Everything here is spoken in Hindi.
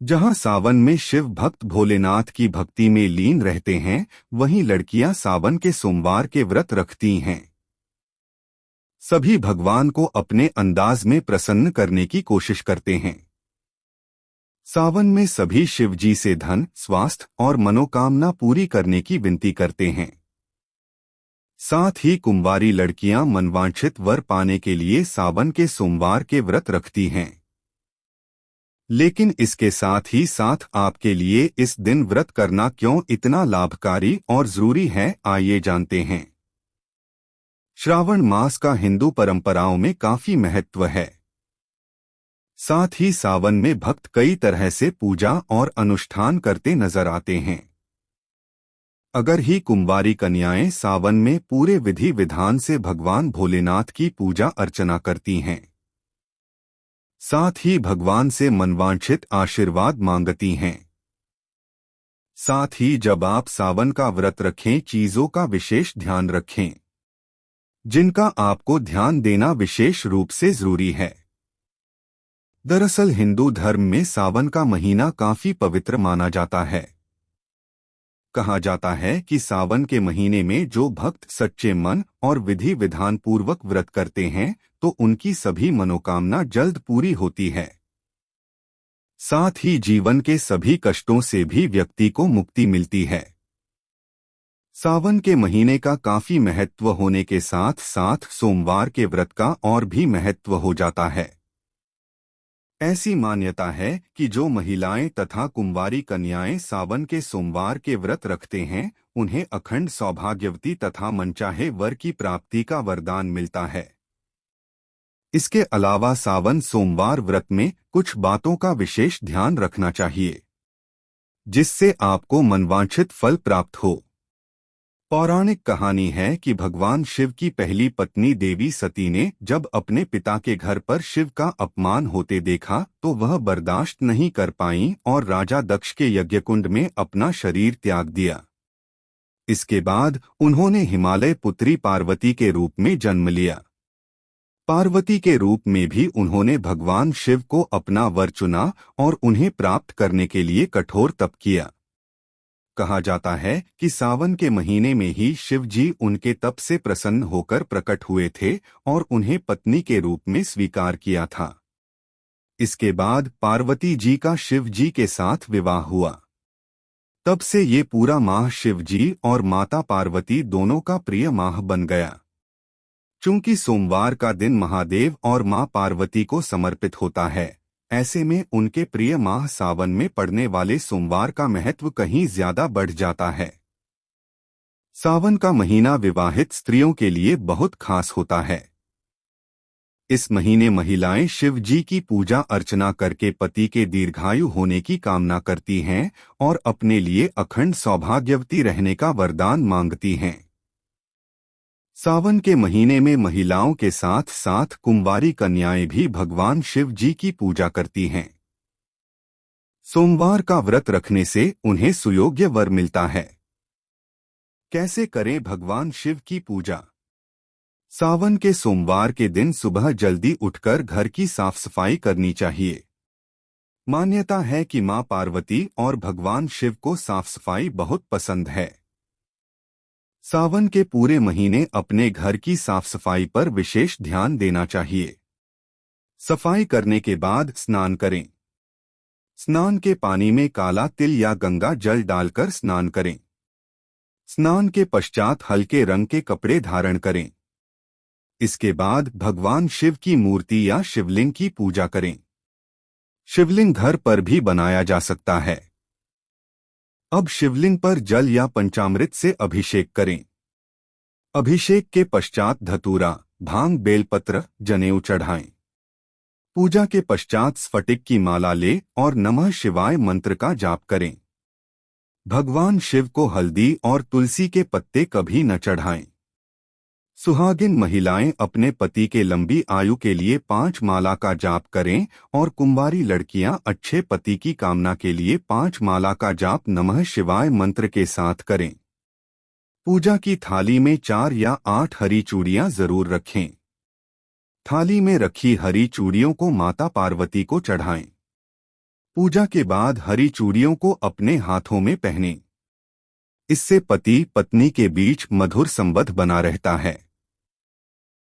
जहां सावन में शिव भक्त भोलेनाथ की भक्ति में लीन रहते हैं, वहीं लड़कियां सावन के सोमवार के व्रत रखती हैं। सभी भगवान को अपने अंदाज में प्रसन्न करने की कोशिश करते हैं। सावन में सभी शिव जी से धन, स्वास्थ्य और मनोकामना पूरी करने की विनती करते हैं। साथ ही कुंवारी लड़कियां मनवांछित वर पाने के लिए सावन के सोमवार के व्रत रखती हैं। लेकिन इसके साथ ही साथ आपके लिए इस दिन व्रत करना क्यों इतना लाभकारी और जरूरी है, आइए जानते हैं। श्रावण मास का हिंदू परंपराओं में काफी महत्व है। साथ ही सावन में भक्त कई तरह से पूजा और अनुष्ठान करते नजर आते हैं। अगर ही कुंवारी कन्याएं सावन में पूरे विधि विधान से भगवान भोलेनाथ की पूजा अर्चना करती हैं। साथ ही भगवान से मनवांछित आशीर्वाद मांगती हैं। साथ ही जब आप सावन का व्रत रखें, चीजों का विशेष ध्यान रखें जिनका आपको ध्यान देना विशेष रूप से जरूरी है। दरअसल हिंदू धर्म में सावन का महीना काफी पवित्र माना जाता है। कहा जाता है कि सावन के महीने में जो भक्त सच्चे मन और विधि विधान पूर्वक व्रत करते हैं तो उनकी सभी मनोकामना जल्द पूरी होती है। साथ ही जीवन के सभी कष्टों से भी व्यक्ति को मुक्ति मिलती है। सावन के महीने का काफी महत्व होने के साथ साथ सोमवार के व्रत का और भी महत्व हो जाता है। ऐसी मान्यता है कि जो महिलाएं तथा कुंवारी कन्याएं सावन के सोमवार के व्रत रखते हैं, उन्हें अखंड सौभाग्यवती तथा मनचाहे वर की प्राप्ति का वरदान मिलता है। इसके अलावा सावन सोमवार व्रत में कुछ बातों का विशेष ध्यान रखना चाहिए, जिससे आपको मनवांछित फल प्राप्त हो। पौराणिक कहानी है कि भगवान शिव की पहली पत्नी देवी सती ने जब अपने पिता के घर पर शिव का अपमान होते देखा तो वह बर्दाश्त नहीं कर पाईं और राजा दक्ष के यज्ञकुंड में अपना शरीर त्याग दिया। इसके बाद उन्होंने हिमालय पुत्री पार्वती के रूप में जन्म लिया। पार्वती के रूप में भी उन्होंने भगवान शिव को अपना वर चुना और उन्हें प्राप्त करने के लिए कठोर तप किया। कहा जाता है कि सावन के महीने में ही शिव जी उनके तप से प्रसन्न होकर प्रकट हुए थे और उन्हें पत्नी के रूप में स्वीकार किया था। इसके बाद पार्वती जी का शिव जी के साथ विवाह हुआ। तब से ये पूरा माह शिव जी और माता पार्वती दोनों का प्रिय माह बन गया। चूंकि सोमवार का दिन महादेव और मां पार्वती को समर्पित होता है, ऐसे में उनके प्रिय माह सावन में पड़ने वाले सोमवार का महत्व कहीं ज्यादा बढ़ जाता है। सावन का महीना विवाहित स्त्रियों के लिए बहुत खास होता है। इस महीने महिलाएं शिव जी की पूजा अर्चना करके पति के दीर्घायु होने की कामना करती हैं और अपने लिए अखंड सौभाग्यवती रहने का वरदान मांगती हैं। सावन के महीने में महिलाओं के साथ साथ कुंवारी कन्याएं भी भगवान शिव जी की पूजा करती हैं। सोमवार का व्रत रखने से उन्हें सुयोग्य वर मिलता है। कैसे करें भगवान शिव की पूजा? सावन के सोमवार के दिन सुबह जल्दी उठकर घर की साफ सफाई करनी चाहिए। मान्यता है कि मां पार्वती और भगवान शिव को साफ सफाई बहुत पसंद है। सावन के पूरे महीने अपने घर की साफ सफाई पर विशेष ध्यान देना चाहिए। सफाई करने के बाद स्नान करें। स्नान के पानी में काला तिल या गंगा जल डालकर स्नान करें। स्नान के पश्चात हल्के रंग के कपड़े धारण करें। इसके बाद भगवान शिव की मूर्ति या शिवलिंग की पूजा करें। शिवलिंग घर पर भी बनाया जा सकता है। अब शिवलिंग पर जल या पंचामृत से अभिषेक करें। अभिषेक के पश्चात धतूरा, भांग, बेलपत्र, जनेऊ चढ़ाएं। पूजा के पश्चात स्फटिक की माला ले और नमः शिवाय मंत्र का जाप करें। भगवान शिव को हल्दी और तुलसी के पत्ते कभी न चढ़ाएं। सुहागिन महिलाएं अपने पति के लंबी आयु के लिए 5 माला का जाप करें और कुंवारी लड़कियां अच्छे पति की कामना के लिए 5 माला का जाप नमः शिवाय मंत्र के साथ करें। पूजा की थाली में 4 या 8 हरी चूड़ियां जरूर रखें। थाली में रखी हरी चूड़ियों को माता पार्वती को चढ़ाएं। पूजा के बाद हरी चूड़ियों को अपने हाथों में पहने। इससे पति पत्नी के बीच मधुर संबंध बना रहता है।